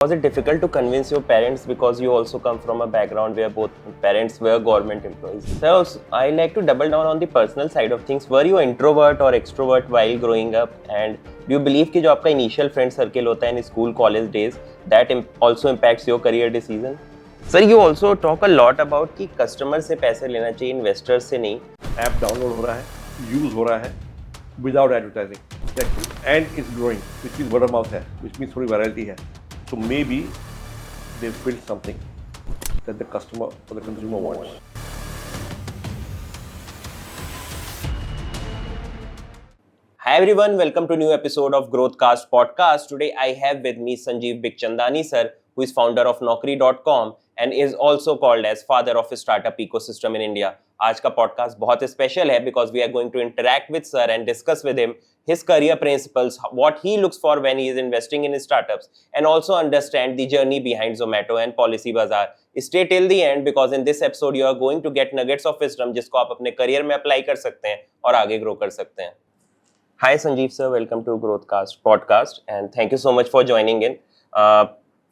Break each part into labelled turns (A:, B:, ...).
A: Was it difficult to convince your parents because you also come from a background where both parents were government employees? So I like to double down on the personal side of things. Were you introvert or extrovert while growing up? And do you believe कि जो आपका initial friend circle होता है in school, college days, that also impacts your career decision? Sir, you also talk a lot about कि customer से पैसे लेना चाहिए, investors से नहीं.
B: App download हो रहा है, use हो रहा है, without advertising, and it's growing, which means word of mouth है, which means थोड़ी virality है. So maybe they've built something that the customer or the consumer wants.
A: Hi everyone, welcome to a new episode of Growthcast podcast. Today I have with me Sanjeev Bikhchandani sir, who is founder of Naukri.com and is also called as father of a startup ecosystem in India. आज का podcast बहुत special है because we are going to interact with sir and discuss with him his career principles, what he looks for when he is investing in startups, and also understand the journey behind Zomato and PolicyBazaar. Stay till the end because in this episode you are going to get nuggets of wisdom जिसको आप अपने career में apply कर सकते हैं और आगे grow कर सकते हैं. Hi Sanjeev sir, welcome to Growthcast podcast and thank you so much for joining in.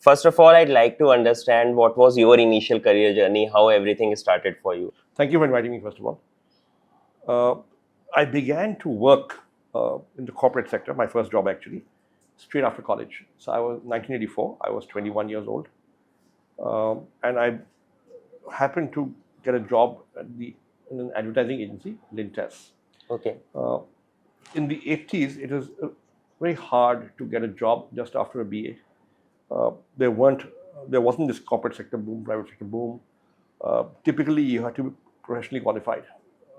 A: First of all, I'd like to understand what was your initial career journey, how everything started for you.
B: Thank you for inviting me, first of all. I began to work in the corporate sector, my first job actually, straight after college. So I was 1984, I was 21 years old. And I happened to get a job in an advertising agency, Lintas.
A: Okay.
B: In the 80s, it was very hard to get a job just after a BA. There wasn't this corporate sector boom, private sector boom. Typically, you had to be professionally qualified,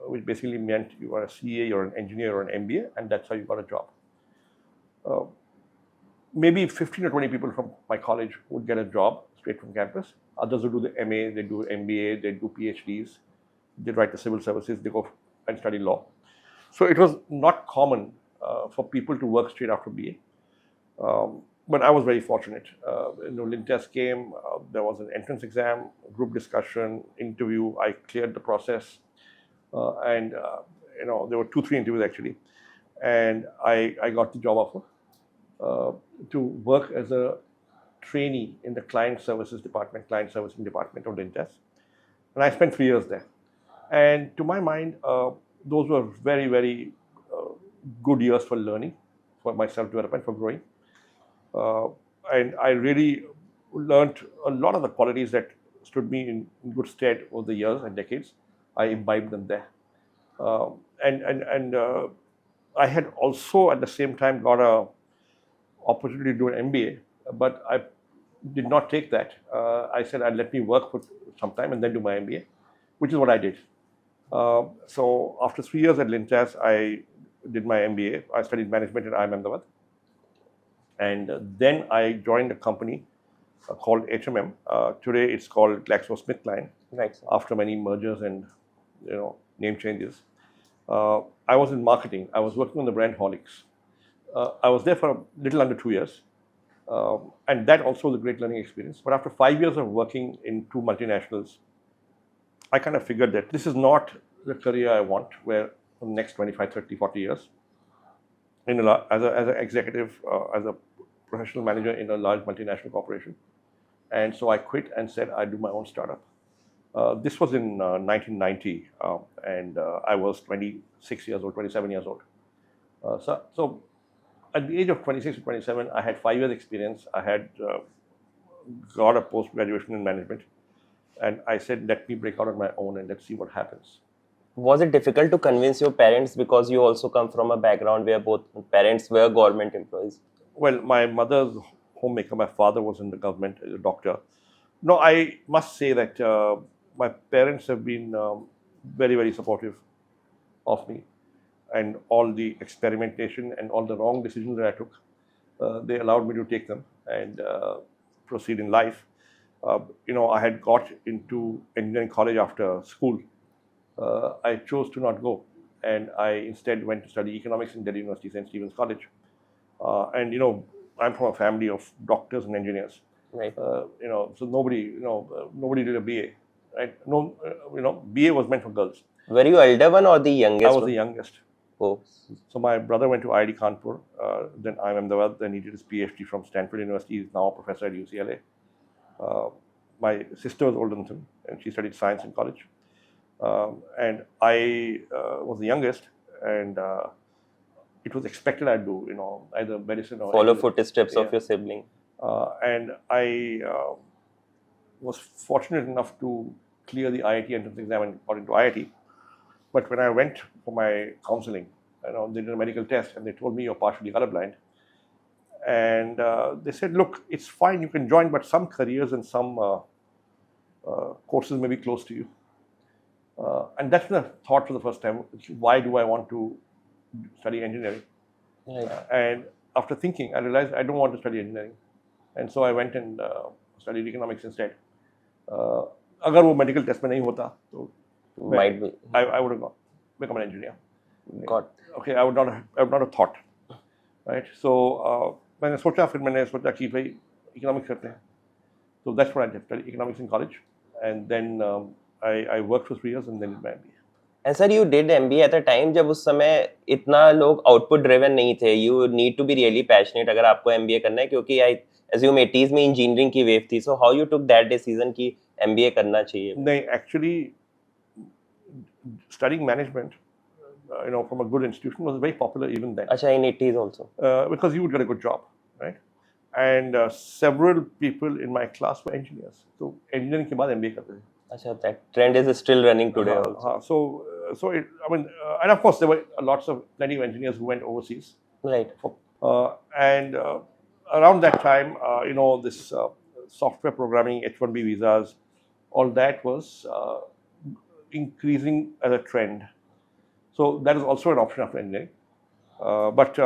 B: which basically meant you were a CA, you're an engineer or an MBA, and that's how you got a job. Maybe 15 or 20 people from my college would get a job straight from campus. Others would do the MA, they do MBA, they do PhDs, they write the civil services, they go and study law. So it was not common for people to work straight after BA. But I was very fortunate. Lintas came, there was an entrance exam, group discussion, interview. I cleared the process. And there were 2-3 interviews actually. And I got the job offer to work as a trainee in the client servicing department of Lintas. And I spent 3 years there. And to my mind, those were very, very good years for learning, for my self-development, for growing. And I really learned a lot of the qualities that stood me in good stead over the years and decades. I imbibed them there. And I had also at the same time got an opportunity to do an MBA, but I did not take that. I said, let me work for some time and then do my MBA, which is what I did. So after 3 years at Lintas, I did my MBA. I studied management at IIM Ahmedabad. And then I joined a company called HMM. Today it's called GlaxoSmithKline.
A: Right.
B: After many mergers and name changes. I was in marketing. I was working on the brand Horlicks. I was there for a little under 2 years. And that also was a great learning experience. But after 5 years of working in 2 multinationals, I kind of figured that this is not the career I want, where for the next 25, 30, 40 years, as an executive, as a professional manager in a large multinational corporation. And so I quit and said I'd do my own startup. This was in 1990, and I was 26 years old, 27 years old. So at the age of 26 to 27, I had 5 years experience. I had got a post-graduation in management. And I said, let me break out on my own and let's see what happens.
A: Was it difficult to convince your parents because you also come from a background where both parents were government employees?
B: Well, my mother's homemaker, my father was in the government as a doctor. No, I must say that my parents have been very, very supportive of me and all the experimentation and all the wrong decisions that I took. They allowed me to take them and proceed in life. I had got into engineering college after school. I chose to not go, and I instead went to study economics in Delhi University, St. Stephen's College. And I'm from a family of doctors and engineers.
A: Right.
B: So nobody did a BA. Right? No, BA was meant for girls.
A: Were you elder one or the youngest?
B: I was the youngest.
A: Oh,
B: So my brother went to IIT Kanpur, then IIM Ahmedabad, then he did his PhD from Stanford University. He's now a professor at UCLA. My sister was older than him, and she studied science in college. And I was the youngest, and it was expected I'd do, either medicine or
A: follow
B: engineering.
A: footsteps of
B: Yeah.
A: your sibling.
B: And I was fortunate enough to clear the IIT entrance exam and got into IIT. But when I went for my counseling, they did a medical test and they told me you're partially colorblind. And they said, look, it's fine, you can join, but some careers and some courses may be close to you. And that's the thought for the first time. Why do I want to study engineering?
A: Right.
B: And after thinking, I realized I don't want to study engineering. And so I went and studied economics instead. अगर वो medical test में नहीं होता तो
A: Might be.
B: I would have become an engineer.
A: Got.
B: Okay, I would not have thought, right? So मैंने सोचा कि भाई economics करते हैं. So that's what I did, studied economics in college, and then I worked for 3 years and then did my MBA.
A: And sir, you did MBA at a time जब उस समय इतना लोग output driven नहीं थे. You need to be really passionate अगर आपको MBA करना है, क्योंकि I assume 80s में engineering की wave थी. So how you took that decision कि MBA करना चाहिए?
B: नहीं, actually studying management, from a good institution was very popular even then.
A: अच्छा, in 80s also.
B: Because you would get a good job, right? And several people in my class were engineers. So engineering के बाद MBA करते थे.
A: अच्छा, that trend is still running today also.
B: And of course there were plenty of engineers who went overseas.
A: Right.
B: And around that time, this software programming, H-1B visas, all that was increasing as a trend. So that is also an option after engineering. But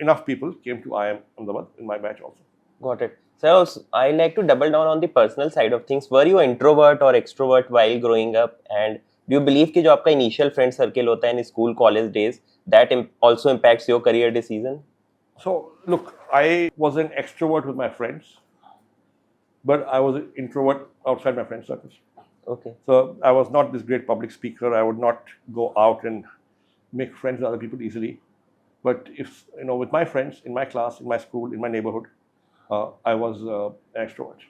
B: enough people came to IIM Ahmedabad in my batch also.
A: Got it. So I like to double down on the personal side of things. Were you introvert or extrovert while growing up? And do you believe कि जो आपका initial friend circle होता है in school, college days, that also impacts your career decision?
B: So look, I was an extrovert with my friends, but I was an introvert outside my friend circles.
A: Okay.
B: So I was not this great public speaker. I would not go out and make friends with other people easily. But if, with my friends, in my class, in my school, in my neighborhood, I was an extrovert.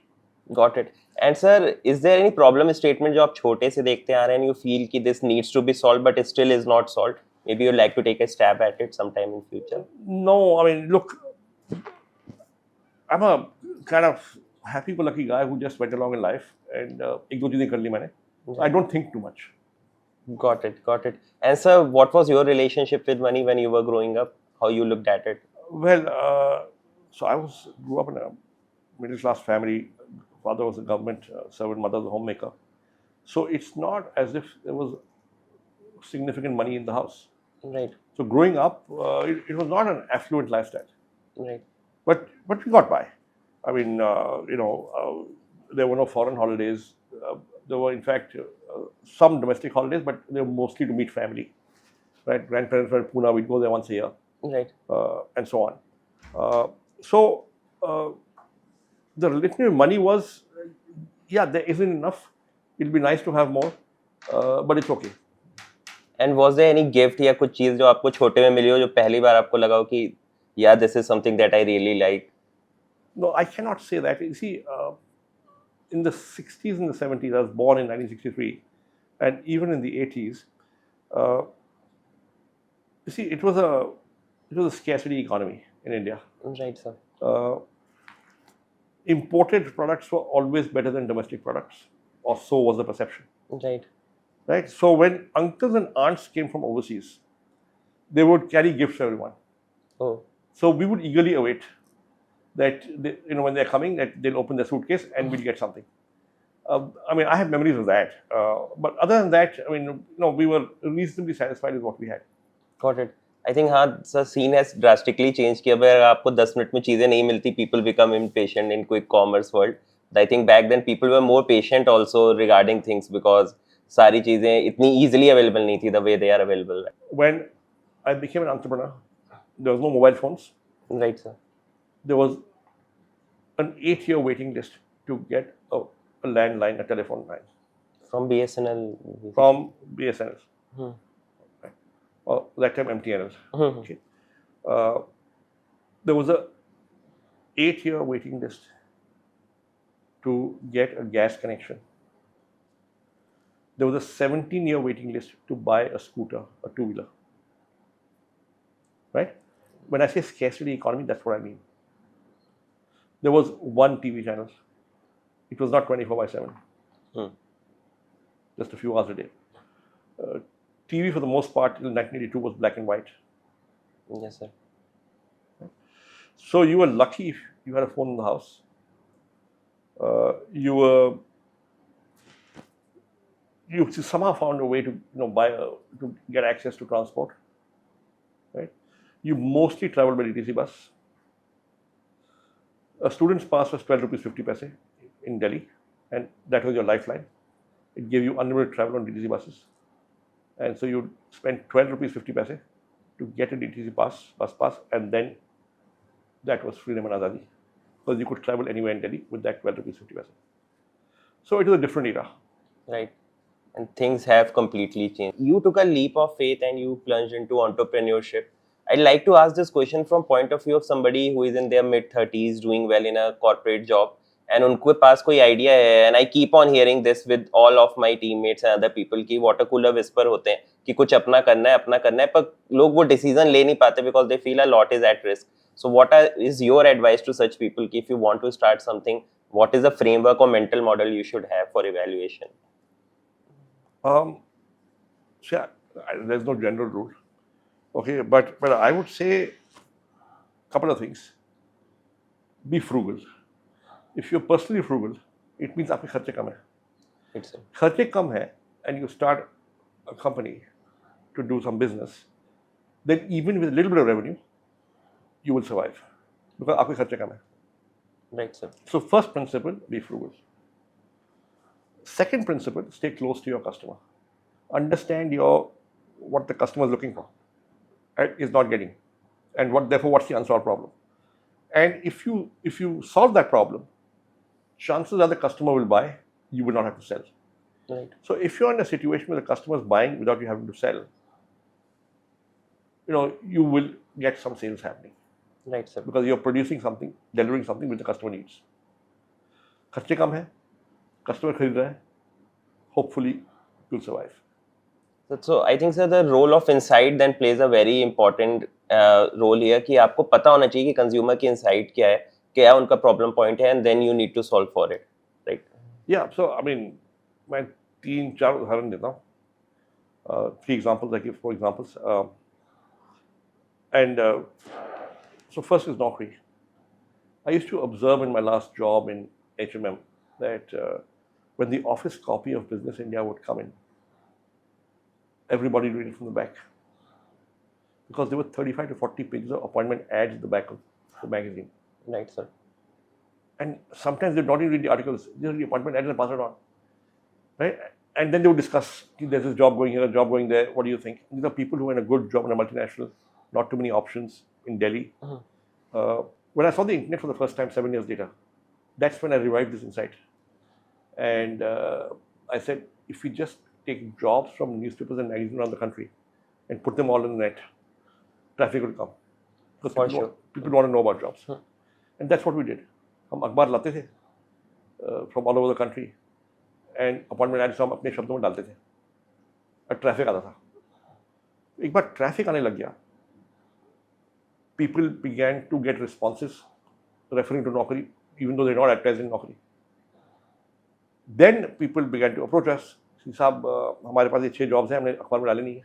A: Got it. And sir, is there any problem statement जो आप छोटे से देखते आ रहे हैं and you feel कि this needs to be solved but it still is not solved? Maybe you'd like to take a stab at it sometime in future?
B: No, I mean, look, I'm a kind of happy-go-lucky guy who just went along in life and एक दो चीजें कर ली मैंने. I don't think too much.
A: Got it. And sir, what was your relationship with money when you were growing up? How you looked at it?
B: Well, so I grew up in a middle-class family. Father was a government servant, mother was a homemaker. So it's not as if there was significant money in the house.
A: Right.
B: So growing up, it was not an affluent lifestyle.
A: Right.
B: But we got by. I mean, there were no foreign holidays. There were, in fact, some domestic holidays, but they were mostly to meet family. Right? Grandparents were in Pune, we'd go there once a year.
A: Right.
B: And so on. So the relationship with money was, there isn't enough. It'll be nice to have more, but it's okay.
A: And was there any gift या कुछ चीज जो आपको छोटे में मिली हो जो पहली बार आपको लगा हो कि yeah, this is something that I really like?
B: No, I cannot say that. You see, in the 60s and the 70s, I was born in 1963, and even in the 80s, you see, it was a scarcity economy in India.
A: Right, sir.
B: Imported products were always better than domestic products, or so was the perception.
A: Right.
B: Right. So when uncles and aunts came from overseas, they would carry gifts for everyone.
A: Oh.
B: So we would eagerly await that when they're coming, that they'll open their suitcase and we'll get something. I have memories of that. But other than that, we were reasonably satisfied with what we had.
A: Got it. I think हाँ, the scene has drastically changed. कि अगर आपको 10 minute में चीजें नहीं मिलती, people become impatient in quick commerce world. I think back then people were more patient also regarding things because सारी चीजें इतनी easily available नहीं थी the way they are available.
B: When I became an entrepreneur, there was no mobile phones.
A: Right, sir.
B: There was an 8-year waiting list to get a landline, a telephone line.
A: From BSNL.
B: From BSNL. that time MTNL.
A: Hmm.
B: Okay. There was a 8-year waiting list to get a gas connection. There was a 17-year waiting list to buy a scooter, a two-wheeler. Right? When I say scarcity economy, that's what I mean. There was one TV channel. It was not 24/7. Just a few hours a day. TV for the most part till 1982 was black and white.
A: Yes, sir.
B: So you were lucky if you had a phone in the house. You somehow found a way to to get access to transport. Right? You mostly traveled by DTC bus. A student's pass was 12 rupees 50 paise in Delhi, and that was your lifeline. It gave you unlimited travel on DTC buses, and so you spent 12 rupees 50 paise to get a DTC bus pass, and then that was freedom and azadi, because you could travel anywhere in Delhi with that 12 rupees 50 paise. So it was a different era.
A: Right. And things have completely changed. You took a leap of faith and you plunged into entrepreneurship. I'd like to ask this question from point of view of somebody who is in their mid-30s doing well in a corporate job and उनके पास कोई idea है, and I keep on hearing this with all of my teammates and other people कि water cooler whisper होते हैं कि कुछ अपना करना है पर लोग वो decision ले नहीं पाते because they feel a lot is at risk. So is your advice to such people कि if you want to start something, what is the framework or mental model you should have for evaluation?
B: Yeah, there's no general rule. Okay, but I would say a couple of things. Be frugal. If you're personally frugal, it means आपके खर्चे कम है. खर्चे कम है, and you start a company to do some business, then even with a little bit of revenue, you will survive because आपके खर्चे कम है.
A: Right, sir.
B: So first principle, be frugal. Second principle, stay close to your customer. Understand what the customer is looking for and is not getting, and what's the unsolved problem. And if you solve that problem, chances are the customer will buy. You will not have to sell.
A: Right.
B: So if you're in a situation where the customer is buying without you having to sell, you will get some sales happening.
A: Right, sir.
B: Because you're producing something, delivering something which the customer needs. खर्चे कम है, customer खरीद रहा है, hopefully you'll survive.
A: So I think, sir, the role of insight then plays a very important role here कि आपको पता होना चाहिए कि consumer की insight क्या उनका problem point है, and then you need to solve for it, right?
B: Yeah, so I mean, मैं 3-4 उदाहरण देता हूँ. 3 examples, I give 4 examples. So first is Naukri. I used to observe in my last job in HMM that when the office copy of Business India would come in, everybody read it from the back, because there were 35 to 40 pages of appointment ads at the back of the magazine.
A: Right, sir.
B: And sometimes they don't even read the articles, they read the appointment ads and pass it on. Right? And then they would discuss, there's this job going here, a job going there, what do you think? These are people who are in a good job in a multinational, not too many options in Delhi. When I saw the internet for the first time 7 years later, that's when I revived this insight. And I said, if we just take jobs from newspapers and magazines around the country and put them all in the net, traffic will come. Because people want to know about jobs. And that's what we did. हम अखबार लाते थे from all over the country, and appointment ads हम अपने शब्दों में डालते थे, और ट्रैफिक आता था. एक बार ट्रैफिक आने लग गया, people began to get responses referring to Naukri, even though they're not advertising Naukri. Then people began to approach us. साहब हमारे पास ये 6 जॉब्स हैं, हमने अखबार में डाले नहीं है,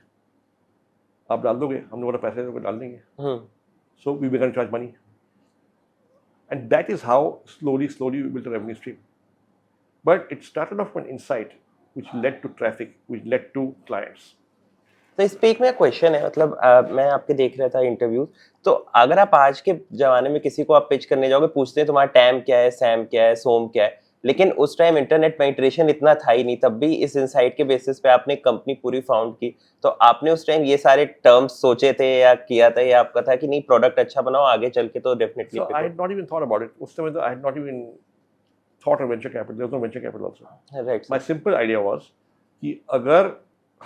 B: आप डाल दोगे? हमने बोला पैसे दोगे, डाल देंगे. So we began to charge money, and that is how slowly we built a revenue stream. But it started off with an insight which led to traffic, which led to clients.
A: तो इस पे एक मेरा question है, मतलब मैं आपके देख रहा था इंटरव्यूज, तो अगर आप आज के जमाने में किसी को आप पिच करने जाओगे, पूछते हैं तुम्हारा टैम क्या है, सैम क्या है, सोम क्या है, लेकिन उस टाइम इंटरनेट पेनिट्रेशन इतना था ही नहीं, तब भी इस इंसाइट के बेसिस पे आपने कंपनी पूरी फाउंड की. तो आपने उस टाइम ये सारे टर्म्स सोचे थे या किया था, या आपका था कि नहीं प्रोडक्ट अच्छा बनाओ, आगे चल के तो definitely.
B: So I had not even thought about it. उस समय I had not even thought of venture capital. There was no venture capital also.
A: Right.
B: My simple idea was कि अगर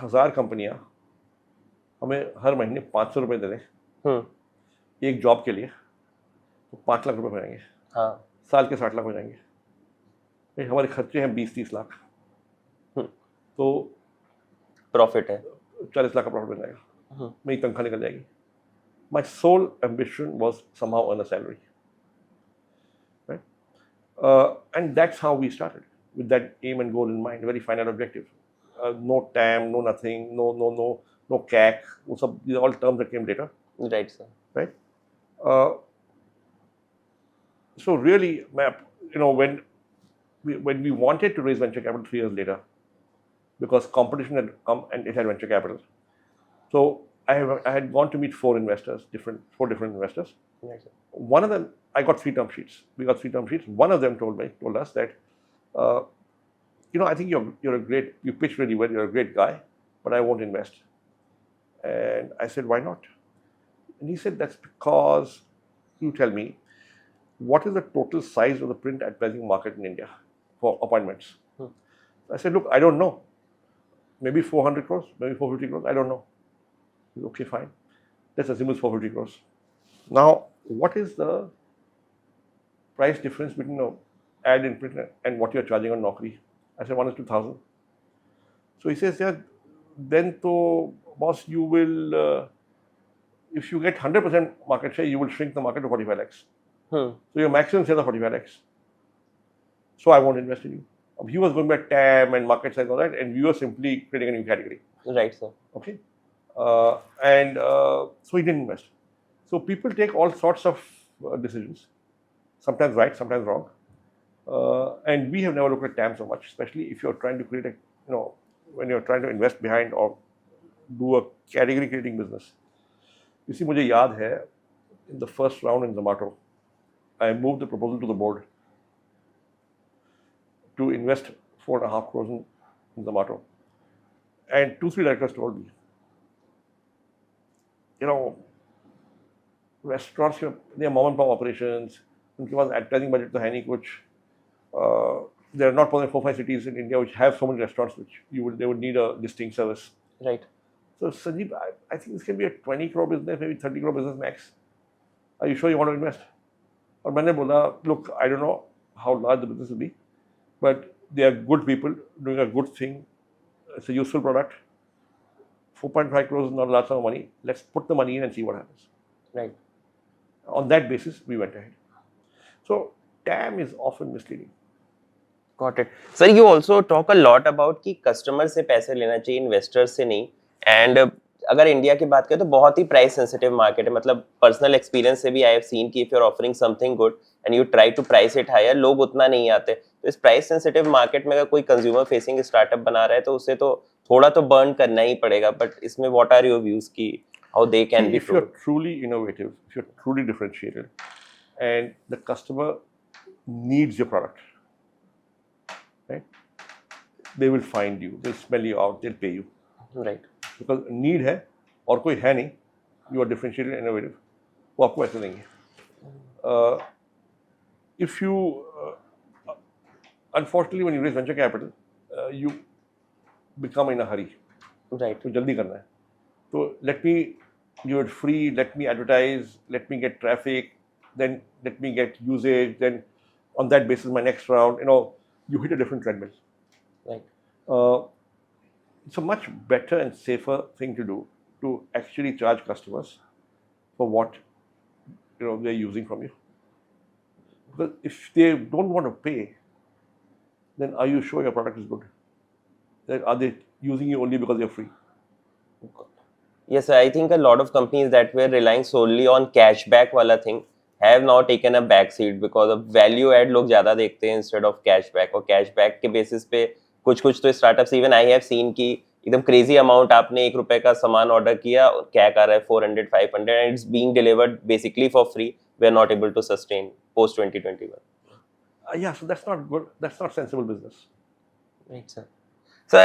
B: 1000 कंपनियां हमें हर महीने 500 रुपये दे दें एक जॉब के लिए, तो 5 लाख रुपए हो जाएंगे,
A: हाँ
B: साल के 60 लाख हो जाएंगे। भाई हमारे खर्चे हैं 20-30 लाख, तो
A: प्रॉफिट है।
B: 40 लाख का प्रॉफिट बन जाएगा, मेरी तनख्वाह निकल जाएगी। My sole ambition was somehow earn a salary, right? And that's how we started, with that aim and goal in mind, very final objective. No TAM, no nothing, no knack. These are all terms that came later,
A: Right, sir.
B: right? Uh, so really, when we wanted to raise venture capital 3 years later, because competition had come and it had venture capital. So I had gone to meet four different investors.
A: Right, sir.
B: One of them, I got 3 term sheets. We got 3 term sheets. One of them told us that, I think you pitch really well, you're a great guy, but I won't invest. And I said, why not? And he said, that's because, you tell me, what is the total size of the print advertising market in India for appointments? I said, look, I don't know. Maybe 400 crores, maybe 450 crores, I don't know. He said, okay, fine. Let's assume it's 450 crores. Now, what is the price difference between an ad in print and what you're charging on Naukri? I said, 1:2,000. So he says, yeah, then to boss, you will, if you get 100% market share, you will shrink the market to 45 lakhs. So your maximum sales are 45 lakhs. So I won't invest in you. He was going by TAM and market size and all that, and we were simply creating a new category.
A: Right, sir.
B: Okay. So he didn't invest. So people take all sorts of decisions, sometimes right, sometimes wrong. And we have never looked at TAM so much, especially if you're trying to create when you're trying to invest behind or do a category creating business. You see, मुझे याद है, in the first round in Zomato, I moved the proposal to the board to invest 4.5 crores in Zomato. And 2-3 directors told me, restaurants, they are mom and pop operations, उनके पास advertising budget तो है नहीं कुछ. There are not more than 4-5 cities in India which have so many restaurants which they would need a distinct service.
A: Right.
B: So Sanjeev, I think this can be a 20 crore business, maybe 30 crore business max. Are you sure you want to invest? और मैंने बोला, look, I don't know how large the business will be, but they are good people doing a good thing. It's a useful product. 4.5 crores is not a large sum of money. Let's put the money in and see what happens.
A: Right.
B: On that basis, we went ahead. So TAM is often misleading.
A: Got it. Sir, you also talk a lot about कि customer से पैसे लेना चाहिए, investor से नहीं. And अगर India की बात करें तो बहुत ही प्राइस सेंसिटिव मार्केट है. मतलब पर्सनल एक्सपीरियंस से भी आई हैव सीन कि if you are offering something good and you try to price it higher, लोग उतना नहीं आते. तो इस प्राइस सेंसिटिव मार्केट में अगर कोई कंज्यूमर फेसिंग स्टार्टअप बना रहा है तो उसे तो थोड़ा तो बर्न करना ही पड़ेगा. बट इसमें व्हाट आर योर व्यूज की how they can be
B: if you're truly innovative, if you're truly differentiated, and the customer needs your product, right? They will find you, they'll smell you out, they'll pay you.
A: Right.
B: Because need है और कोई है नहीं, you are differentiated and innovative, वो आपको ऐसे देंगे. If you, unfortunately, when you raise venture capital, you become in a hurry.
A: Right.
B: तो जल्दी करना है. So let me give it free, let me advertise, let me get traffic, then let me get usage, then on that basis my next round, you hit a different treadmill.
A: Right.
B: It's a much better and safer thing to do, to actually charge customers for what they're using from you. Because if they don't want to pay, then are you sure your product is good? Then are they using you only because you're free?
A: Yes, I think a lot of companies that were relying solely on cashback वाला thing have now taken a back seat because of value add लोग ज़्यादा देखते हैं instead of cashback. और cashback के basis पे कुछ तो startups, even I have seen कि एकदम crazy amount, आपने ₹1 का सामान order किया और क्या कर रहा है 400-500 and it's being delivered basically for free. We are not able to sustain post 2021.
B: Yeah, so that's not good. That's not sensible business.
A: Right, sir. So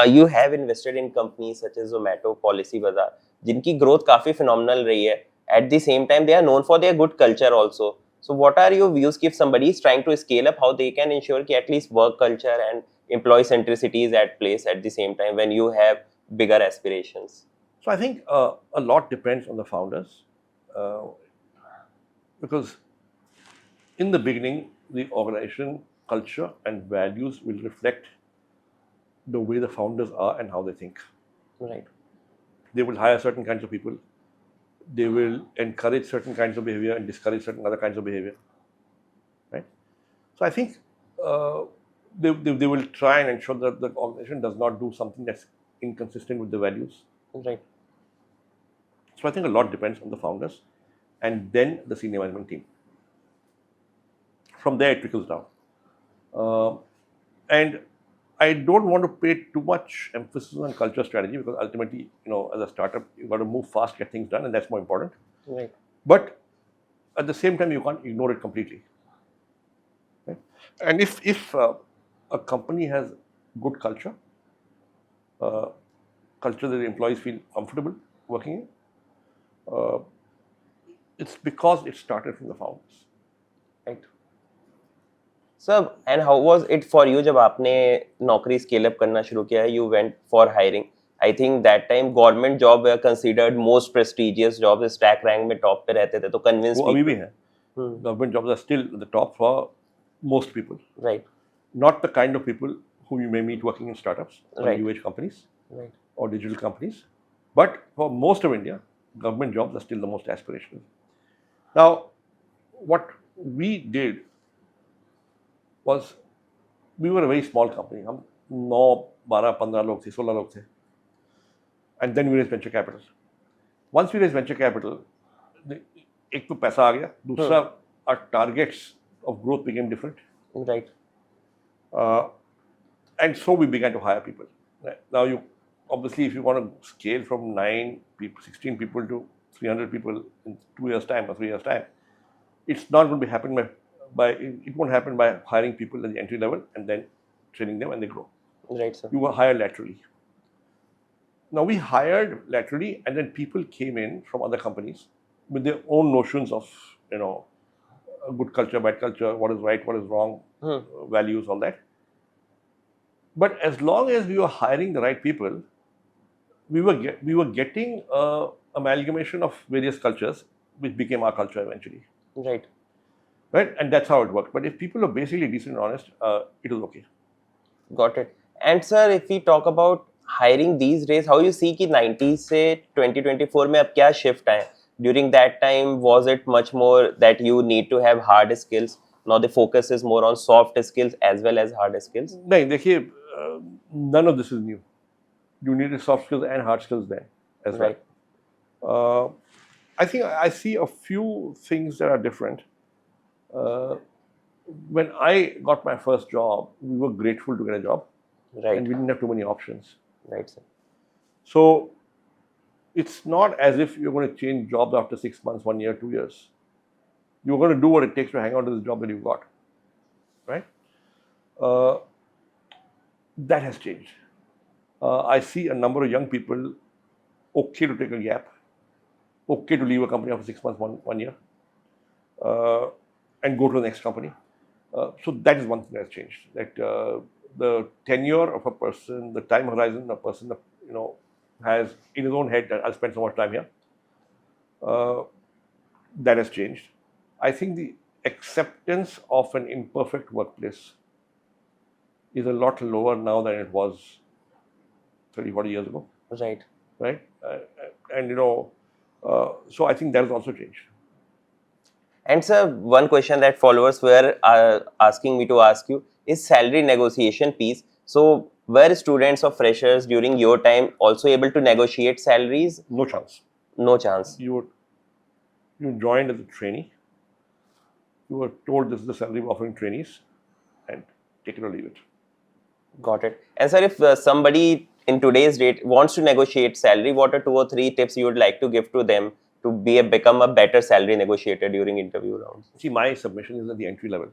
A: you have invested in companies such as Zomato, PolicyBazaar, जिनकी growth काफी phenomenal रही है. At the same time, they are known for their good culture also. So what are your views if somebody is trying to scale up, how they can ensure कि at least work culture and employee centricity is at place at the same time when you have bigger aspirations?
B: So I think a lot depends on the founders, uh, because in the beginning, the organization culture and values will reflect the way the founders are and how they think.
A: Right.
B: They will hire certain kinds of people. They will encourage certain kinds of behavior and discourage certain other kinds of behavior. Right. So I think uh, they will try and ensure that the organization does not do something that's inconsistent with the values.
A: Right.
B: So I think a lot depends on the founders and then the senior management team. From there, it trickles down. And I don't want to pay too much emphasis on culture strategy, because ultimately, as a startup, you've got to move fast, get things done, and that's more important.
A: Right.
B: But at the same time, you can't ignore it completely. Right? And if a company has good culture, culture that the employees feel comfortable working in, uh, it's because it started from the founders.
A: Right. Sir, and how was it for you जब आपने नौकरी scale up करना शुरू किया? You went for hiring. I think that time government job were considered most prestigious jobs. Stack rank में top पे रहते थे, तो convince
B: वो अभी
A: people.
B: भी है. Government jobs are still at the top for most people.
A: Right.
B: Not the kind of people who you may meet working in startups or
A: Right.
B: new age companies
A: Right.
B: or digital companies. But for most of India, government jobs are still the most aspirational. Now, what we did was, we were a very small company. हम 9, 12, 15 लोग थे, 16 लोग थे. And then we raised venture capital. Once we raised venture capital, एक तो पैसा आ गया, दूसरा our targets of growth became different.
A: Right.
B: And so we began to hire people. Right? Now, obviously, if you want to scale from 9 people, 16 people to 300 people in 2 years' time or 3 years' time, it's not going to be happen it won't happen by hiring people at the entry level and then training them and they grow.
A: Right, sir.
B: You will hire laterally. Now, we hired laterally, and then people came in from other companies with their own notions of, a good culture, bad culture, what is right, what is wrong, values, all that. But as long as we were hiring the right people, we were getting amalgamation of various cultures, which became our culture eventually.
A: Right.
B: Right, and that's how it worked. But if people are basically decent and honest, it was okay.
A: Got it. And sir, if we talk about hiring these days, how you see कि 90s से 2024 में अब क्या shift आए? During that time, was it much more that you need to have hard skills? Now the focus is more on soft skills as well as hard skills.
B: नहीं, देखिए, none of this is new. You needed soft skills and hard skills then as well.
A: Right.
B: I think I see a few things that are different. When I got my first job, we were grateful to get a job,
A: Right.
B: and we didn't have too many options.
A: Right, sir.
B: So it's not as if you're going to change jobs after 6 months, 1 year, 2 years. You're going to do what it takes to hang on to this job that you've got, right? That has changed. I see a number of young people okay to take a gap, okay to leave a company after 6 months, one year, and go to the next company. So that is one thing that has changed. That the tenure of a person, the time horizon a person, has in his own head that I'll spend so much time here. That has changed. I think the acceptance of an imperfect workplace is a lot lower now than it was 30, 40 years ago.
A: Right.
B: Right? And so I think that has also changed.
A: And sir, one question that followers were asking me to ask you is salary negotiation piece. So were students or freshers during your time also able to negotiate salaries?
B: No chance.
A: No chance.
B: You joined as a trainee. You were told this is the salary we're offering trainees, and take it or leave it.
A: Got it. And sir, if somebody in today's date wants to negotiate salary, what are 2 or 3 tips you would like to give to them to become a better salary negotiator during interview rounds?
B: See, my submission is at the entry level.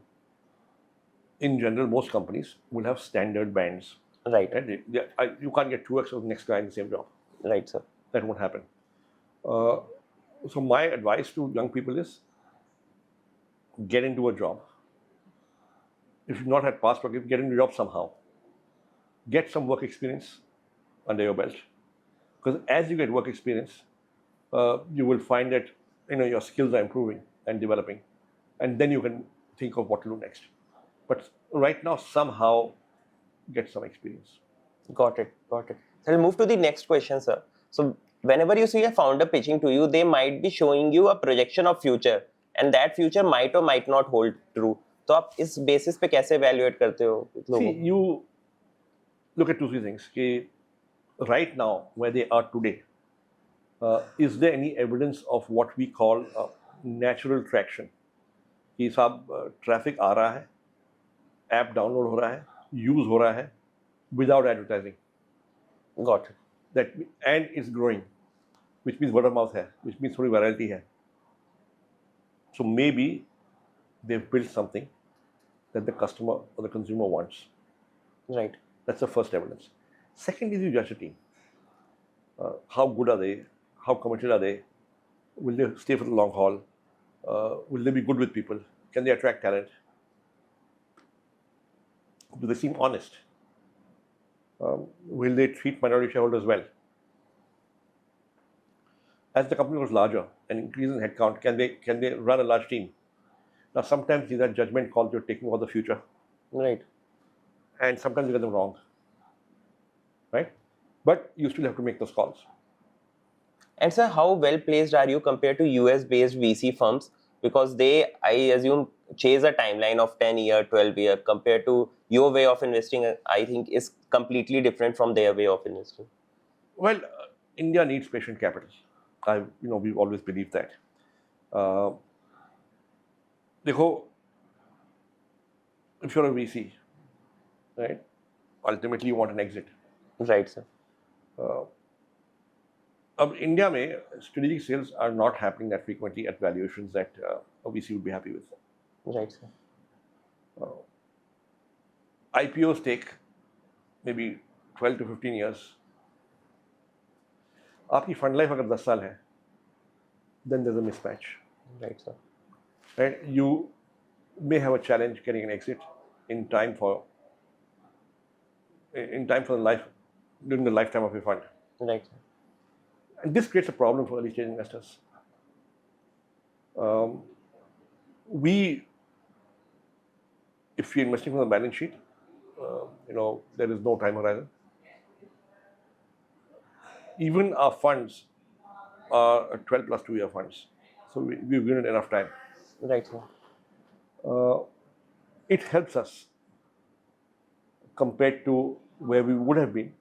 B: In general, most companies will have standard bands.
A: Right.
B: You can't get 2x of the next guy in the same job.
A: Right, sir.
B: That won't happen. So my advice to young people is, get into a job. If you've not had past work, get into a job somehow. Get some work experience under your belt. Because as you get work experience, you will find that your skills are improving and developing, and then you can think of what to do next. But right now, somehow get some experience.
A: Got it. Got it. So I'll move to the next question, sir. So whenever you see a founder pitching to you, they might be showing you a projection of future, and that future might or might not hold true. तो आप इस basis पे कैसे evaluate करते हो लोगों
B: See,
A: को?
B: you look at two, three things. कि right now, where they are today, is there any evidence of what we call natural traction? कि साहब ट्रैफिक आ रहा है, ऐप डाउनलोड हो रहा है, यूज हो रहा है, without advertising.
A: Got it.
B: That and it's growing, which means word of mouth है, which means थोड़ी virality है. So maybe they've built something that the customer or the consumer wants.
A: Right.
B: That's the first evidence. Second is you judge a team. How good are they? How committed are they? Will they stay for the long haul? Will they be good with people? Can they attract talent? Do they seem honest? Will they treat minority shareholders well? As the company grows larger and increases in headcount, can they run a large team? Now, sometimes these are judgment calls you're taking for the future.
A: Right.
B: And sometimes you get them wrong. Right? But you still have to make those calls.
A: And sir, how well placed are you compared to US-based VC firms? Because they, I assume, chase a timeline of 10-year, 12-year, compared to your way of investing, I think is completely different from their way of investing.
B: Well, India needs patient capital. We've always believed that. देखो, if you're a VC, right, ultimately you want an exit.
A: Right, sir.
B: अब India में strategic sales are not happening that frequently at valuations that a VC would be happy with.
A: Right, sir.
B: IPOs take maybe 12 to 15 years. आपकी fund life अगर 10 साल है, then there's a mismatch.
A: Right, sir.
B: Right? You may have a challenge getting an exit in time for the life during the lifetime of your fund.
A: Right, sir.
B: And this creates a problem for early stage investors. If you're investing from the balance sheet, there is no time horizon. Even our funds are 12 plus 2-year funds. So we've given it enough time.
A: Right, sir.
B: It helps us compared to where we would have been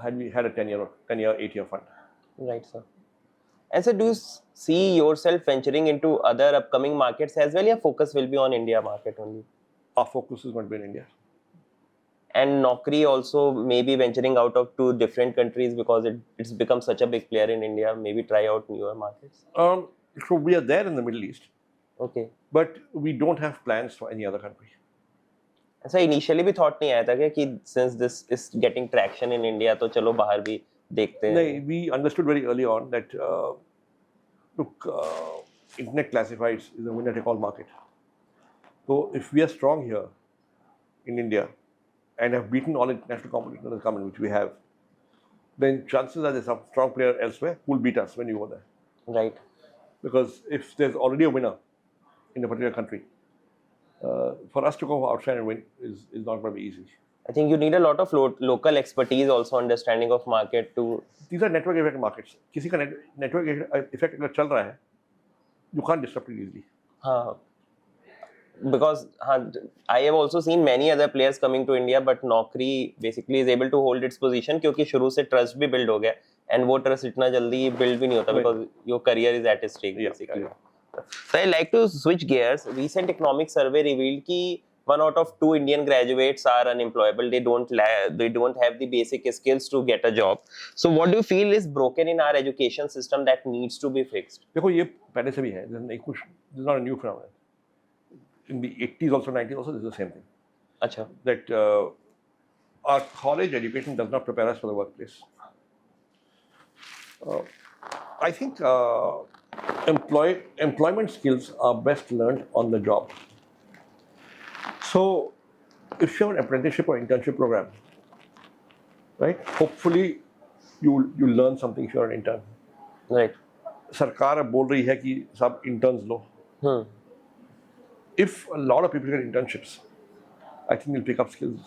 B: had we had a 10-year, 8-year fund.
A: Right, sir. And so do you see yourself venturing into other upcoming markets as well? Your focus will be on India market only?
B: Our focus is going to be in India.
A: And Naukri also maybe venturing out of two different countries because it's become such a big player in India. Maybe try out newer markets.
B: So we are there in the Middle East.
A: Okay.
B: But we don't have plans for any other country.
A: So initially भी thought नहीं आया था कि since this is getting traction in India, तो चलो बाहर भी देखते हैं.
B: No, we understood very early on that internet classifieds is a winner-take-all market. So if we are strong here in India and have beaten all international competition that has come in, which we have, then chances are there's some strong player elsewhere who will beat us when you go there.
A: Right.
B: Because if there's already a winner in a particular country, for us to go outside and win is not going to be easy.
A: I think you need a lot of local expertise, also understanding of market to.
B: These are network effect markets. किसी का network effect अगर चल रहा है, you can't disrupt it easily.
A: हाँ. Because I have also seen many other players coming to India, but Naukri basically is able to hold its position क्योंकि शुरू से trust भी build हो गया, and वो trust इतना जल्दी build भी नहीं होता because your career is at stake basically. Yeah. So I like to switch gears. Recent economic survey revealed कि 1 out of 2 Indian graduates are unemployable. They don't have the basic skills to get a job. So what do you feel is broken in our education system that needs to be fixed?
B: देखो ये पहले से भी है. This is not a new phenomenon. In the 80s also, 90s also, this is the same thing.
A: Achha.
B: That our college education does not prepare us for the workplace. I think employment skills are best learned on the job. So, if you have an apprenticeship or internship program, right, hopefully you learn something if you're an intern.
A: Right.
B: सरकार अब बोल रही है कि सब interns low. If a lot of people get internships, I think they'll pick up skills.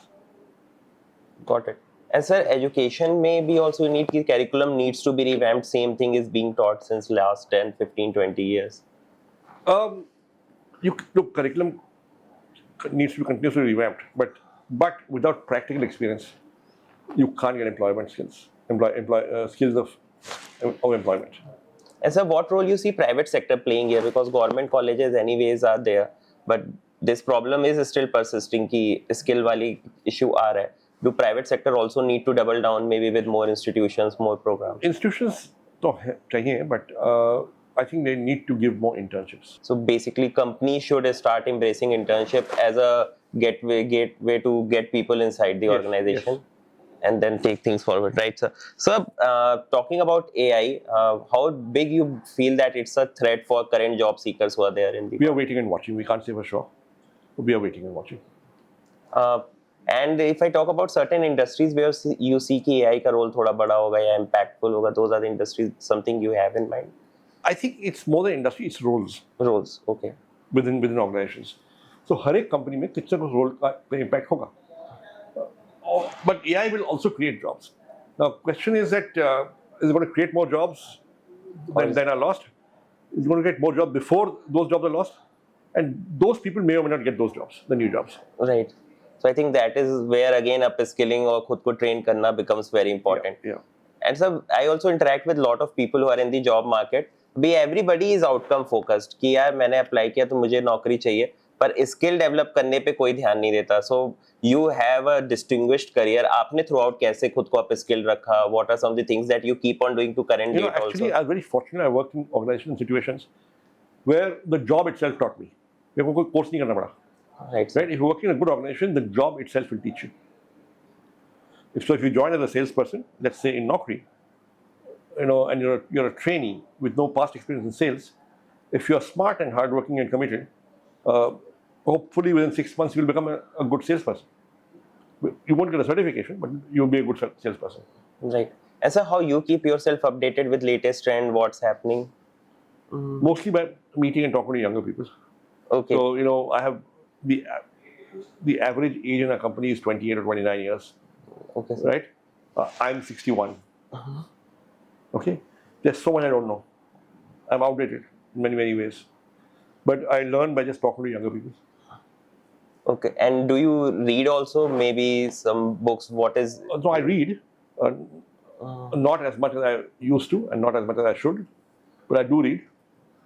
A: Got it. And sir, education may be also need ki curriculum needs to be revamped. Same thing is being taught since last 10, 15, 20 years.
B: Look, curriculum needs to be continuously revamped, but without practical experience, you can't get employment skills, skills of employment.
A: And sir, what role you see private sector playing here? Because government colleges anyways are there, but this problem is still persisting ki skill wali issue aa raha hai. Do private sector also need to double down maybe with more institutions, more programs?
B: Institutions to chahiye, but I think they need to give more internships.
A: So basically companies should start embracing internship as a gateway to get people inside the organization.
B: Yes.
A: And then take things forward, right, sir? So, talking about AI, how big you feel that it's a threat for current job seekers who are there in the...
B: We are waiting and watching. We can't say for sure. But we are waiting and watching.
A: And if I talk about certain industries where you see कि AI का role थोड़ा बड़ा होगा या impactful होगा, those are the industries, something you have in mind?
B: I think it's more than industry, it's roles.
A: Roles, okay.
B: Within organizations. So हर एक company में कितना कुछ role का impact होगा. But AI will also create jobs. Now, question is that is it going to create more jobs than are lost? Is it going to get more jobs before those jobs are lost? And those people may or may not get those jobs, the new jobs.
A: Right. So I think that is where again upskilling or खुद को train करना becomes very important.
B: Yeah.
A: And so I also interact with a lot of people who are in the job market. Everybody is outcome focused कि यार मैंने apply किया तो मुझे नौकरी चाहिए, पर skill develop करने पे कोई ध्यान नहीं देता. So you have a distinguished career. आपने throughout कैसे खुद को upskill रखा? What are some of the things that you keep on doing to current date also?
B: Actually, I was very fortunate. I worked in organizational situations where the job itself taught me. मेरे को कोई course नहीं करना पड़ा.
A: Right.
B: If you work in a good organization, the job itself will teach you. If you join as a salesperson, let's say in Naukri, and you're a trainee with no past experience in sales, if you're smart and hardworking and committed, hopefully within 6 months you'll become a good salesperson. You won't get a certification, but you'll be a good salesperson.
A: Right. And so how you keep yourself updated with latest trend, what's happening?
B: Mostly by meeting and talking to younger people.
A: Okay.
B: So, I have the average age in a company is 28 or 29 years.
A: Okay, sir.
B: Right? I'm 61. Okay? There's so much I don't know. I'm outdated in many, many ways. But I learn by just talking to younger people.
A: Okay. And do you read also maybe some books? What is...
B: So I read, not as much as I used to and not as much as I should, but I do read.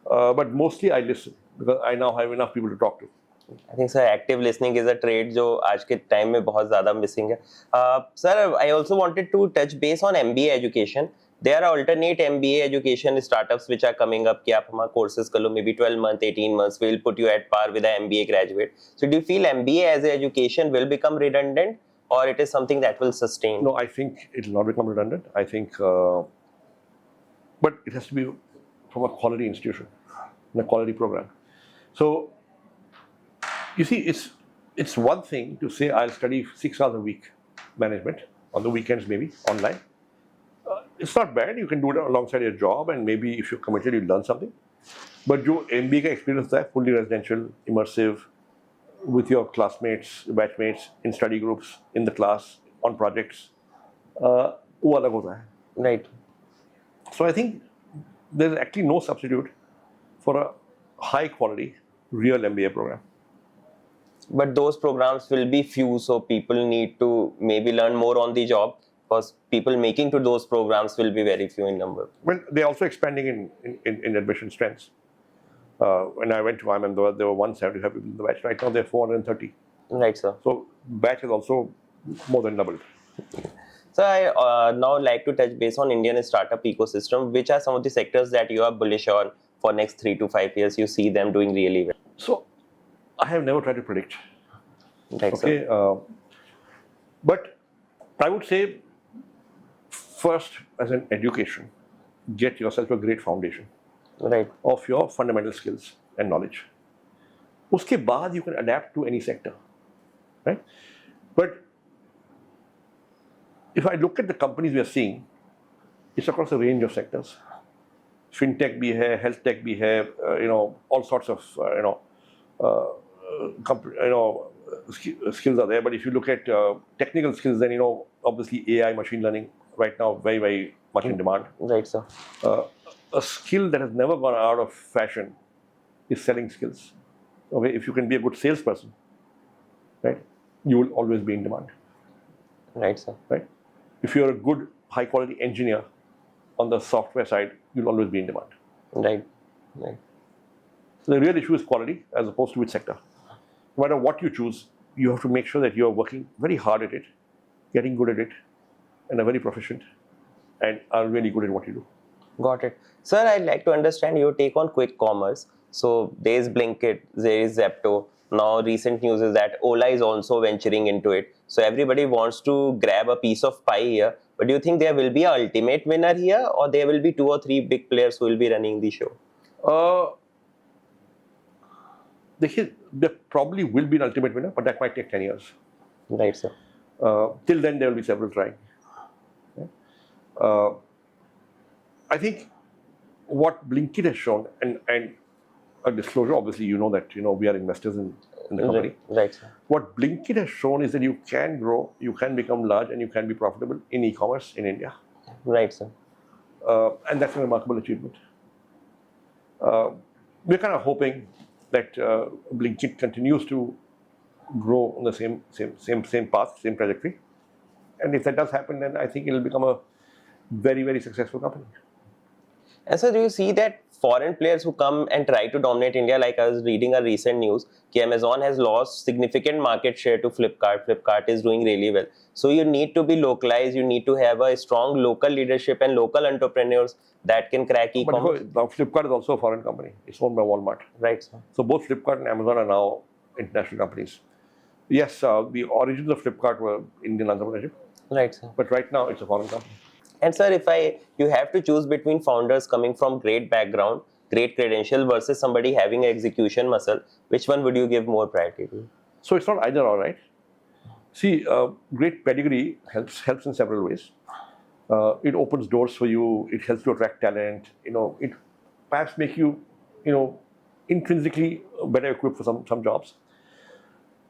B: But mostly I listen because I now have enough people to talk to.
A: I think sir, active listening is a trait जो आज के time में बहुत ज़्यादा missing है. Sir, I also wanted to touch base on MBA education. There are alternate MBA education startups which are coming up कि आप हमारा courses कर लो, maybe 12 months, 18 months, will put you at par with an MBA graduate. So do you feel MBA as an education will become redundant or it is something that will sustain?
B: No, I think it will not become redundant. I think, but it has to be from a quality institution, in a quality program. So, you see, it's one thing to say I'll study 6 hours a week management, on the weekends maybe, online. It's not bad. You can do it alongside your job and maybe if you're committed, you'll learn something. But जो MBA का experience है, fully residential, immersive, with your classmates, batchmates, in study groups, in the class, on projects, वो अलग होता है.
A: Right.
B: So I think there's actually no substitute for a high quality, real MBA program.
A: But those programs will be few, so people need to maybe learn more on the job because people making to those programs will be very few in number.
B: Well, they're also expanding in admission strengths. When I went to IIM, there were 175 people in the batch. Right now, there are 430.
A: Right, sir.
B: So, batch is also more than doubled.
A: So, I now like to touch base on Indian startup ecosystem. Which are some of the sectors that you are bullish on for next 3 to 5 years? You see them doing really well.
B: So, I have never tried to predict.
A: Right,
B: okay, but I would say first, as an education, get yourself a great foundation of your fundamental skills and knowledge. Uske baad you can adapt to any sector, right? But if I look at the companies we are seeing, It's across a range of sectors. Fintech bhi hai, health tech bhi hai, all sorts of skills are there. But if you look at technical skills, then obviously AI, machine learning, right now very very much in demand.
A: Right, sir.
B: A skill that has never gone out of fashion is selling skills. Okay, if you can be a good salesperson, right, you will always be in demand.
A: Right, sir.
B: Right, if you're a good high quality engineer on the software side, you'll always be in demand.
A: Right, right.
B: So the real issue is quality as opposed to which sector. No matter what you choose, you have to make sure that you're working very hard at it, getting good at it, and are very proficient, and are really good at what you do.
A: Got it. Sir, I'd like to understand your take on quick commerce. So there is Blinkit, there is Zepto. Now recent news is that Ola is also venturing into it. So everybody wants to grab a piece of pie here. But do you think there will be an ultimate winner here, or there will be 2 or 3 big players who will be running the show?
B: There probably will be an ultimate winner, but that might take 10 years.
A: Right, sir.
B: Till then, there will be several trying. I think what Blinkit has shown, and a disclosure, obviously, you know that we are investors in the company.
A: Right, sir.
B: What Blinkit has shown is that you can grow, you can become large, and you can be profitable in e-commerce in India.
A: Right, sir.
B: And that's a remarkable achievement. We're kind of hoping that Blinkit continues to grow on the same path, same trajectory. And if that does happen, then I think it will become a very, very successful company.
A: And so do you see that foreign players who come and try to dominate India, like I was reading a recent news, Amazon has lost significant market share to Flipkart. Flipkart is doing really well. So you need to be localized, you need to have a strong local leadership and local entrepreneurs that can crack e-commerce.
B: But now Flipkart is also a foreign company. It's owned by Walmart.
A: Right, sir.
B: So both Flipkart and Amazon are now international companies. Yes, the origins of Flipkart were Indian entrepreneurship.
A: Right, sir.
B: But right now it's a foreign company.
A: And sir, you have to choose between founders coming from great background, great credential versus somebody having execution muscle, which one would you give more priority to?
B: So it's not either or, right? See, great pedigree helps in several ways. It opens doors for you. It helps to attract talent. It perhaps make you, intrinsically better equipped for some jobs.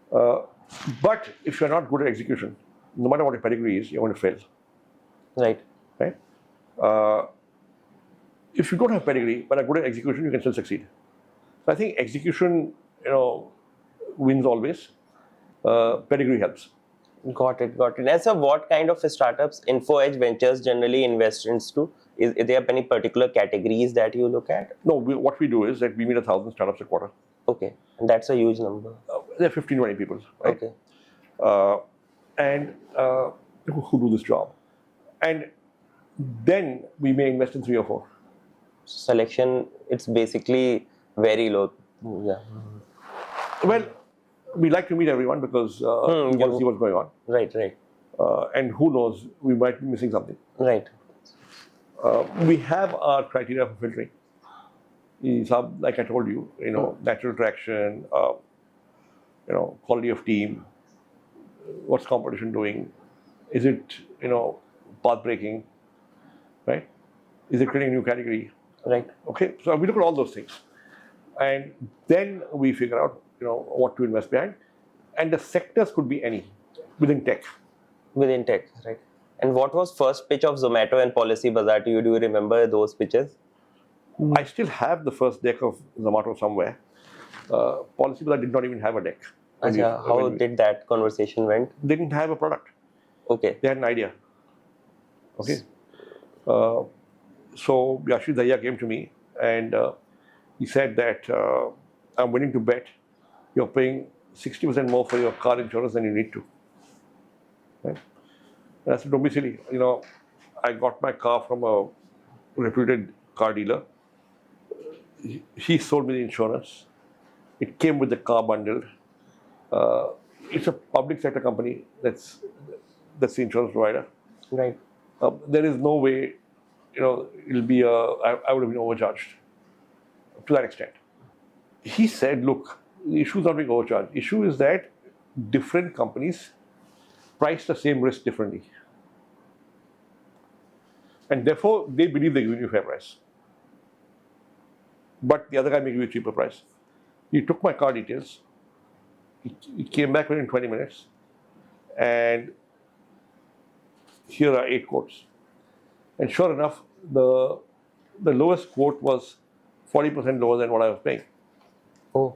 B: But if you're not good at execution, no matter what your pedigree is, you're going to fail.
A: Right.
B: Right? If you don't have pedigree but are good at execution, you can still succeed. So I think execution, wins always. Pedigree helps.
A: Got it. And so what kind of startups InfoEdge Ventures generally invests into? Is there any particular categories that you look at?
B: No, what we do is that we meet 1,000 startups a quarter.
A: Okay. And that's a huge number.
B: There are 15, 20 people. Right?
A: Okay.
B: And who do this job. And then we may invest in 3 or 4.
A: Selection, it's basically very low. Yeah.
B: Well, we like to meet everyone because we want to see what's going on.
A: Right.
B: And who knows, we might be missing something.
A: Right.
B: We have our criteria for filtering. Like I told you, natural attraction, quality of team, what's competition doing, is it, path breaking, right? Is it creating a new category?
A: Right.
B: Okay, so we look at all those things. And then we figure out, what to invest behind. And the sectors could be any, within tech.
A: Within tech, right. And what was first pitch of Zomato and PolicyBazaar to you? Do you remember those pitches?
B: I still have the first deck of Zomato somewhere. PolicyBazaar did not even have a deck.
A: How did that conversation went?
B: They didn't have a product.
A: Okay.
B: They had an idea. Okay. So Yashish Daya came to me and he said that I'm willing to bet you're paying 60% more for your car insurance than you need to. Right? And I said, don't be silly. I got my car from a reputed car dealer. He sold me the insurance. It came with the car bundled. It's a public sector company that's the insurance provider.
A: Right.
B: There is no way, it'll be I would have been overcharged to that extent. He said, look, the issue is not being overcharged. The issue is that different companies price the same risk differently. And therefore, they believe they're giving you a fair price. But the other guy may give you a cheaper price. He took my car details. He came back within 20 minutes. And here are 8 quotes. And sure enough, the lowest quote was 40% lower than what I was paying.
A: Oh.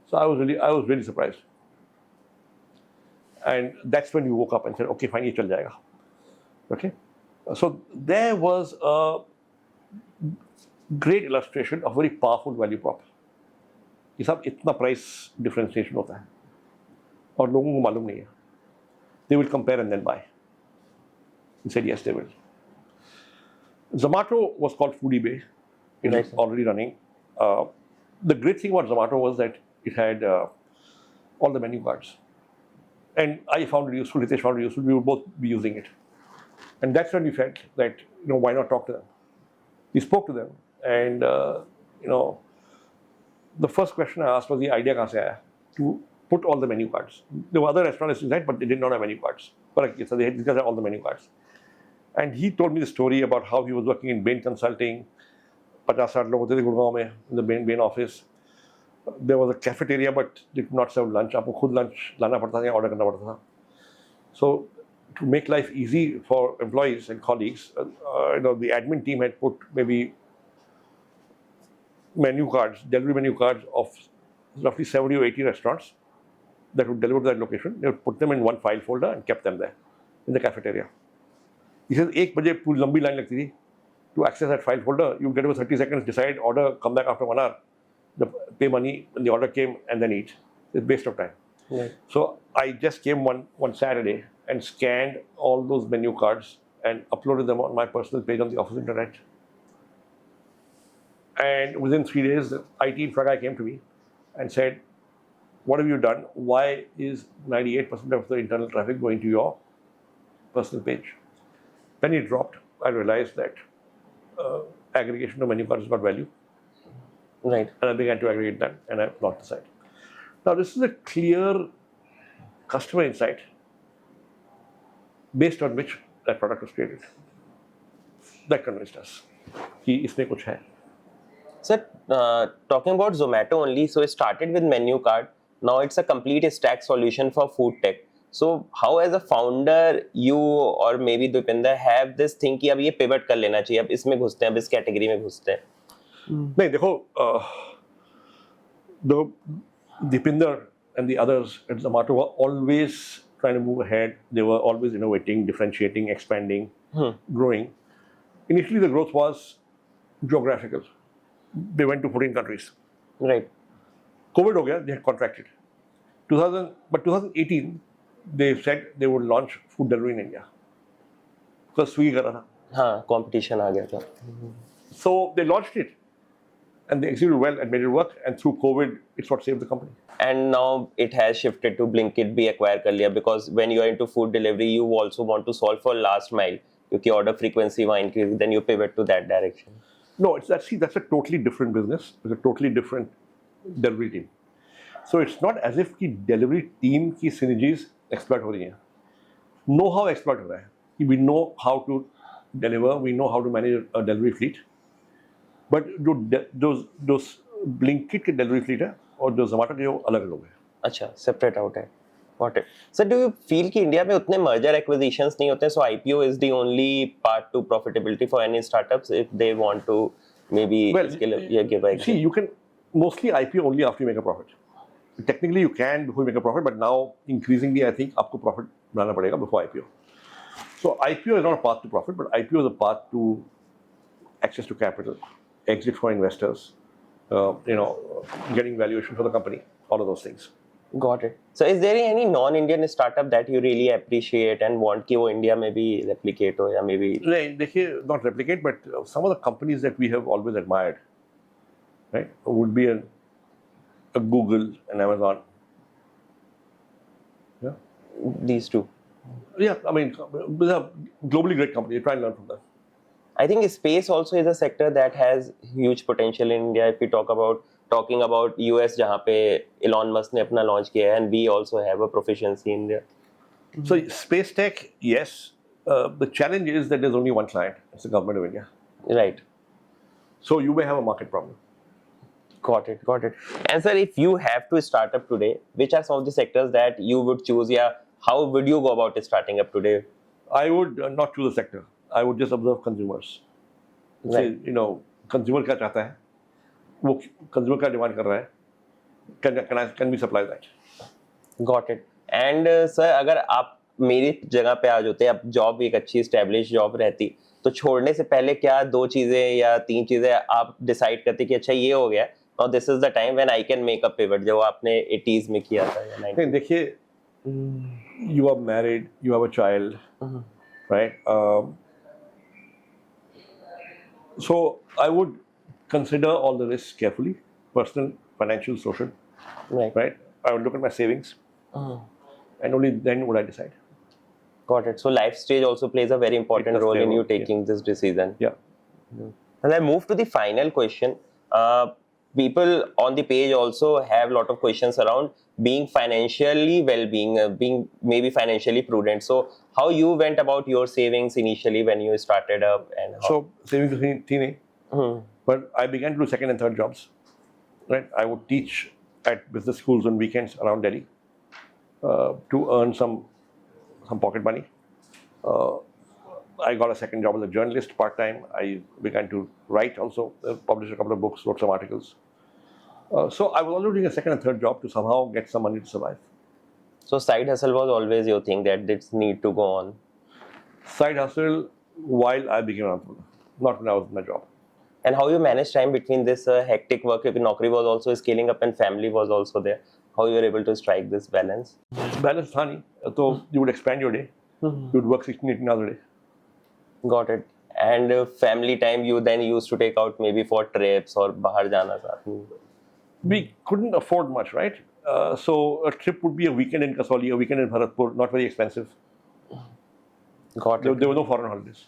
B: So I was really surprised. And that's when you woke up and said, okay, fine, ye chal jayega. Okay. So there was a great illustration of very powerful value prop. ये सब इतना price differentiation होता है और लोगों को मालूम नहीं है. They will compare and then buy. He said yes, they will. Zomato was called Foodie Bay. It was already running. The great thing about Zomato was that it had all the menu cards. And I found it useful, Hitesh found it useful, we would both be using it. And that's when we felt that, why not talk to them? We spoke to them and, the first question I asked was the idea kahan se aaya to put all the menu cards. There were other restaurants inside, but they did not have menu cards. But so these guys had all the menu cards. And he told me the story about how he was working in Bain Consulting. 50-60 log hote the Gurgaon mein, in the Bain office. There was a cafeteria, but they could not serve lunch. Aapko khud lunch lana padta tha ya order karna padta tha. So to make life easy for employees and colleagues, the admin team had put maybe delivery menu cards of roughly 70 or 80 restaurants that would deliver to that location. They would put them in one file folder and kept them there in the cafeteria. He says, 1 baje puri lambi line lagti thi. To access that file folder, you get over 30 seconds, decide, order, come back after 1 hour, pay money when the order came, and then eat. It's a waste of time.
A: Right.
B: So I just came one Saturday and scanned all those menu cards and uploaded them on my personal page on the office internet. And within 3 days, the IT infra guy came to me and said, what have you done? Why is 98% of the internal traffic going to your personal page? Then it dropped. I realized that aggregation of menu cards has got value.
A: Right.
B: And I began to aggregate them and I launched the site. Now, this is a clear customer insight based on which that product was created. That convinced us. कि इसमें कुछ है.
A: Sir, talking about Zomato only, so it started with menu card. Now it's a complete stack solution for food tech. So how as a founder, you or maybe Dupinder have this thing कि अब ये pivot कर लेना चाहिए, अब इसमें घुसते हैं, अब इस category में घुसते हैं.
B: नहीं देखो, the Dipinder and the others at Zomato were always trying to move ahead. They were always innovating, differentiating, expanding, growing. Initially, the growth was geographical. They went to 14 countries.
A: Right.
B: COVID ho gaya, they had contracted. But 2018, they said they would launch food delivery in India. Because Swiggy kar raha tha.
A: हाँ, competition आ गया था.
B: So they launched it. And they executed well and made it work. And through COVID, it's what saved the company.
A: And now it has shifted to Blinkit भी acquire कर लिया, because when you are into food delivery, you also want to solve for last mile. क्योंकि order frequency वहाँ increase, then you pivot to that direction.
B: No, that's a totally different business. It's a totally different delivery team. So it's not as if the delivery team की synergies exploit हो रही हैं. Know-how exploit हो रहा है. We know how to deliver. We know how to manage a delivery fleet. But those Blinkit के delivery fleet है और जो Zomato के वो अलग लोग हैं.
A: अच्छा, separate out है. Got it. So do you feel कि इंडिया में उतने merger acquisitions नहीं होते, so IPO is the only part to profitability for any startups if they want to maybe scale up? Give a
B: see, you can mostly IPO only after you make a profit. Technically, you can before you make a profit, but now increasingly, I think आपको profit बनाना पड़ेगा before IPO. So IPO is not a path to profit, but IPO is a path to access to capital, exit for investors, getting valuation for the company, all of those things.
A: Got it. So is there any non-Indian startup that you really appreciate and want कि वो India में भी replicate हो या maybe?
B: नहीं, देखिए, not replicate, but some of the companies that we have always admired, right, would be a Google and Amazon. Yeah.
A: These two.
B: Yeah, I mean, these are globally great companies. You try and learn from them.
A: I think space also is a sector that has huge potential in India. If we talking about US, जहाँ पे Elon Musk ने अपना launch किया है, and we also have a proficiency in there.
B: So space tech, yes, The challenge is that there's only one client. It's the government of India.
A: Right.
B: So you may have a market problem.
A: Got it. And sir, if you have to start up today, which are some of the sectors that you would choose? Yeah, how would you go about starting up today?
B: I would not choose a sector. I would just observe consumers.
A: Right.
B: Say, consumer क्या चाहता है, वो consumer क्या demand कर रहा है, can we supply that?
A: Got it. And sir, अगर आप मेरी जगह पे आ जाते, अब जॉब एक अच्छी एस्टेब्लिश जॉब रहती, तो छोड़ने से पहले क्या 2 चीजें या 3 चीजें आप डिसाइड करते कि अच्छा ये हो गया, और this is the time when I can make a pivot, जो आपने 80s में किया था या 90s?
B: देखिए, you are married, you have a child, right? So I would consider all the risks carefully, personal, financial, social, right? I would look at my savings, and only then would I decide.
A: Got it. So life stage also plays a very important role in you taking this decision.
B: Yeah.
A: And I move to the final question. People on the page also have a lot of questions around being financially well-being, being maybe financially prudent. So how you went about your savings initially when you started up, and how?
B: So savings is thin, but I began to do second and third jobs. Right, I would teach at business schools on weekends around Delhi to earn some pocket money. I got a second job as a journalist part-time. I began to write also, published a couple of books, wrote some articles. So I was always doing a second and third job to somehow get some money to survive.
A: So side hustle was always your thing that this need to go on?
B: Side hustle while I became an entrepreneur, not when I was in my job.
A: And how you manage time between this hectic work, because Naukri was also scaling up and family was also there. How you were able to strike this balance?
B: Balance था नहीं, तो you would expand your day. You would work 16-18 hours a day.
A: Got it. And family time you then used to take out maybe for trips or बाहर जाना साथ में?
B: We couldn't afford much, right? So a trip would be a weekend in Kasauli, a weekend in Bharatpur, not very expensive.
A: Got it.
B: There were no foreign holidays.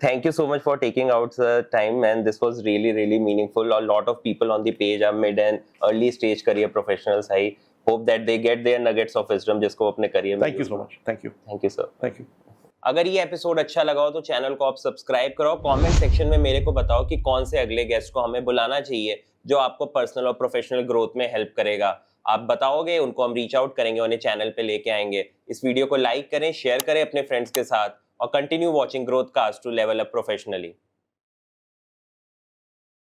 A: Thank you so much for taking out the time, and this was really, really meaningful. A lot of people on the page are mid and early stage career professionals. I hope that they get their nuggets of wisdom जिसको अपने career में.
B: Thank you so much. Thank you.
A: Thank you, sir.
B: Thank you.
A: अगर ये episode अच्छा लगा हो तो channel को आप सब्सक्राइब करो, कमेंट सेक्शन में मेरे को बताओ कि कौन से अगले गेस्ट को हमें बुलाना चाहिए जो आपको पर्सनल और प्रोफेशनल ग्रोथ में हेल्प करेगा. आप बताओगे, उनको हम रीच आउट करेंगे, उन्हें चैनल पे लेके आएंगे. इस वीडियो को लाइक करें, शेयर करें अपने फ्रेंड्स के साथ, और continue watching Growthcast to level up professionally.